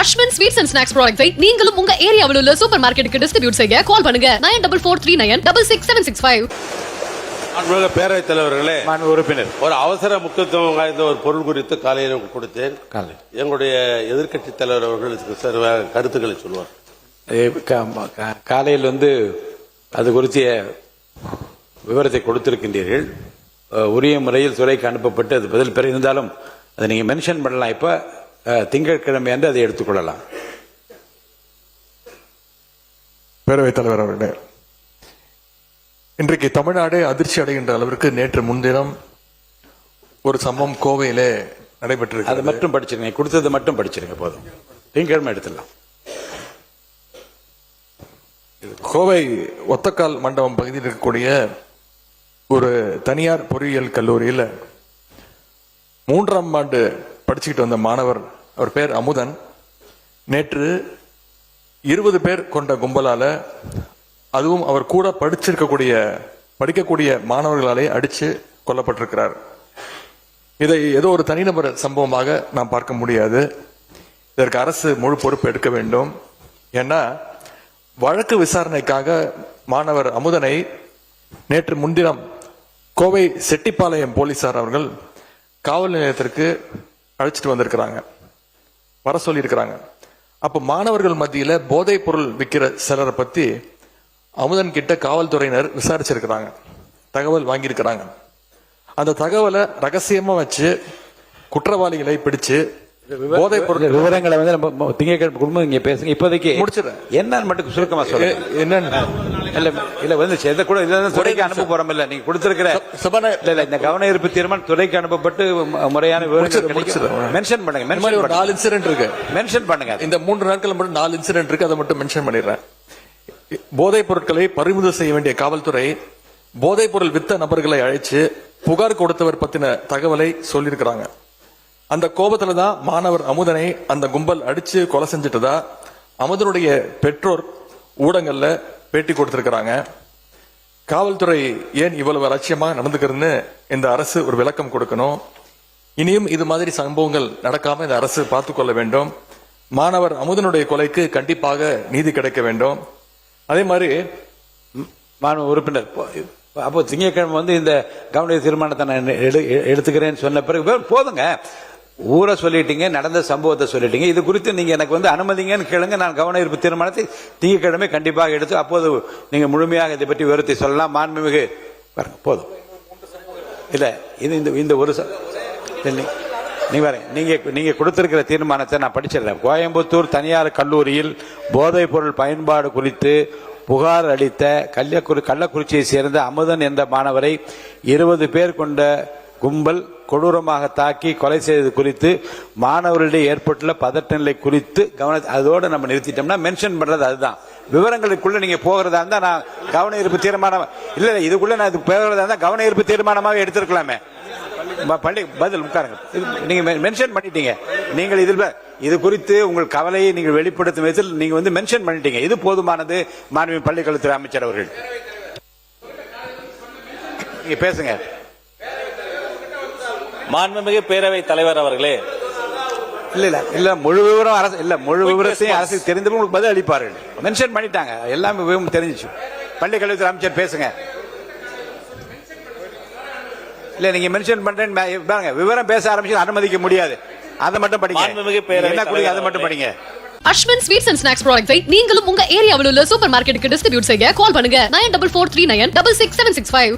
Ashwin sweets and snacks ப்ராடக்ட்ஸை நீங்களும் உங்க ஏரியாவில் உள்ள சூப்பர் மார்க்கெட்டுக்கு டிஸ்ட்ரிபியூட் செய்ய கால் பண்ணுங்க 9443966765. அன்புள்ள பேரவைத் தலைவர்களே, உறுப்பினர், ஒரு அவசர முக்கியத்துவம் வாய்ந்த ஒரு பொருள் குறித்து காலையில் கொடுத்தேன். எங்களுடைய எதிர்க்கட்சி தலைவர் அவர்கள் சில கருத்துக்களை சொல்வார். காலையில் அது குறித்த விவரத்தை கொடுத்திருக்கின்றீர்கள். உரிய முறையில் துறைக்கு அனுப்பப்பட்டு அது பதில் பெற இருந்தாலும் அதை நீங்க மென்ஷன் பண்ணலாம். இப்ப திங்கட்கிழமை என்று அதை எடுத்துக்கொள்ளலாம். பேரவைத் தலைவர் அவர்களே, இன்றைக்கு தமிழ்நாடு அதிர்ச்சி அடைகின்ற அளவிற்கு நேற்று முன்தினம் ஒரு சம்பவம் கோவையிலே நடைபெற்று அதை மட்டும் படிச்சிருங்க, கொடுத்தது மட்டும் படிச்சிருங்க போதும். திங்கட்கிழமை எடுத்துடலாம். கோவை ஒத்தக்கால் மண்டபம் பகுதியில் இருக்கக்கூடிய ஒரு தனியார் பொறியியல் கல்லூரியில் 3ஆம் ஆண்டு படிச்சுக்கிட்டு வந்த மாணவர், அவர் பேர் அமுதன், நேற்று 20 பேர் கொண்ட கும்பலால, அதுவும் அவர் கூட படிக்கக்கூடிய மாணவர்களாலே அடிச்சு கொல்லப்பட்டிருக்கிறார். இதை ஏதோ ஒரு தனிநபர் சம்பவமாக நாம் பார்க்க முடியாது. இதற்கு அரசு முழு பொறுப்பு எடுக்க வேண்டும். ஏன்னா வழக்கு விசாரணைக்காக மாணவர் அமுதனை நேற்று முன்தினம் கோவை செட்டிப்பாளையம் போலீசார் அவர்கள் காவல் நிலையத்திற்கு அழைச்சிட்டு வந்திருக்கிறாங்க, வர சொல்லி இருக்கிறாங்க. அப்ப மாணவர்கள் மத்தியில போதைப் பொருள் விற்கிற சிலரை பத்தி அமுதன் கிட்ட காவல்துறையினர் விசாரிச்சிருக்கிறாங்க, தகவல் வாங்கியிருக்கிறாங்க. அந்த தகவலை ரகசியமா வச்சு குற்றவாளிகளை பிடிச்சு போதைப் பொருள் விவரங்களை திங்கட்கிழமை இங்க பேசுங்க. இப்போதைக்கு முடிச்சிடறேன். என்னன்னு மட்டும் சுருக்கமா சொல்லுங்க. என்னன்னு இல்ல கூட துறைக்கு அனுப்ப போறோம். இல்ல நீங்க கொடுத்திருக்கிற இந்த கவன ஈர்ப்பு தீர்மானம் துறைக்கு அனுப்பப்பட்டு முறையான விவரங்கள் மென்ஷன் பண்ணுங்க. ஒரு 4 இன்சிடென்ட் இருக்கு, மென்ஷன் பண்ணுங்க. இந்த 3 நாட்கள் மட்டும் 4 இன்சிடென்ட் இருக்கு, அதை மட்டும் மென்ஷன் பண்ணிடுறேன். போதைப் பொருட்களை பறிமுதல் செய்ய வேண்டிய காவல்துறை போதைப் பொருள் வித்த நபர்களை அழைச்சு புகார் கொடுத்தவர் பத்தின தகவலை சொல்லியிருக்கிறாங்க. அந்த கோபத்துல தான் மாணவர் அமுதனை அந்த கும்பல் அடிச்சு கொலை செஞ்சுட்டதா அமுதனுடைய பெற்றோர் ஊடகங்கள்ல பேட்டி கொடுத்திருக்கிறாங்க. காவல்துறை ஏன் இவ்வளவு அலட்சியமா நடந்துக்கிறதுன்னு இந்த அரசு ஒரு விளக்கம் கொடுக்கணும். இனியும் இது மாதிரி சம்பவங்கள் நடக்காம இந்த அரசு பார்த்துக் கொள்ள வேண்டும். மாணவர் அமுதனுடைய கொலைக்கு கண்டிப்பாக நீதி கிடைக்க வேண்டும். அதே மாதிரி மாணவ உறுப்பினர், அப்போ திங்கட்கிழமை இந்த கவன தீர்மானத்தை நான் எடுத்துக்கிறேன்னு சொன்ன பிறகு போதுங்க. ஊரை சொல்லிட்டீங்க, நடந்த சம்பவத்தை சொல்லிட்டீங்க. இது குறித்து நீங்க எனக்கு அனுமதிங்கன்னு கேளுங்க. நான் கவன ஈர்ப்பு தீர்மானத்தை திங்கட்கிழமை கண்டிப்பாக எடுத்து அப்போது நீங்க முழுமையாக இதை பற்றி விவரத்தை சொல்லலாம். மாண்புமிகு போதும். இல்ல இது இந்த ஒரு நீங்க கொடுத்திருக்கிற தீர்மானத்தை நான் படிச்சிடறேன். கோயம்புத்தூர் தனியார் கல்லூரியில் போதைப் பொருள் பயன்பாடு குறித்து புகார் அளித்த கள்ளக்குறிச்சியை சேர்ந்த அமுதன் என்ற மாணவரை 20 பேர் கொண்ட கும்பல் கொடூரமாக தாக்கி கொலை செய்தது குறித்து மாணவர்களிடையே ஏற்பட்டுள்ள பதட்ட நிலை குறித்து அதோட நம்ம நிறுத்திட்டோம்னா மென்ஷன் பண்றது அதுதான். விவரங்களுக்குள்ள நீங்க போகிறதா இருந்தா நான் கவன ஈர்ப்பு தீர்மானம் இல்ல இதுக்குள்ள நான் இது போகிறதா இருந்தா கவன ஈர்ப்பு தீர்மானமாக எடுத்திருக்கலாமே. பள்ளி பதில் உட்காருங்க. நீங்க மென்ஷன் பண்ணிட்டீங்க. நீங்கள் இதில் இது குறித்து உங்கள் கவலையை நீங்கள் வெளிப்படுத்தும் விதத்தில் நீங்க மென்ஷன் பண்ணிட்டீங்க. இது போதுமானது. மாண்புமிகு பள்ளிக்கல்வித்துறை அமைச்சர் அவர்கள் நீங்க பேசுங்க. மாண்புமிகு பேரவை தலைவர் அவர்களே, இல்ல முழு விவரம் அரசு முழு விவரத்தையும் அரசு தெரிந்து உங்களுக்கு பதில் அளிப்பார்கள். மென்ஷன் பண்ணிட்டாங்க, எல்லாமே விவரம் தெரிஞ்சிச்சு. பள்ளிக்கல்வித்துறை அமைச்சர் பேசுங்க. இல்ல நீங்க மென்ஷன் பண்றேன்னு பாருங்க, விவரம் பேச ஆரம்பிச்சு அனுமதிக்க முடியாது. அதை மட்டும் படிங்க. அதை மட்டும் படிங்க. அஸ்வின் ஸ்வீட்ஸ் அண்ட் ஸ்நாக்ஸ் ப்ராடக்ட்ஸை நீங்களும் உங்க ஏரியாவில் உள்ள சூப்பர் மார்க்கெட்டுக்கு டிஸ்ட்ரிபியூட் செய்ய கால் பண்ணுங்க 9443966765.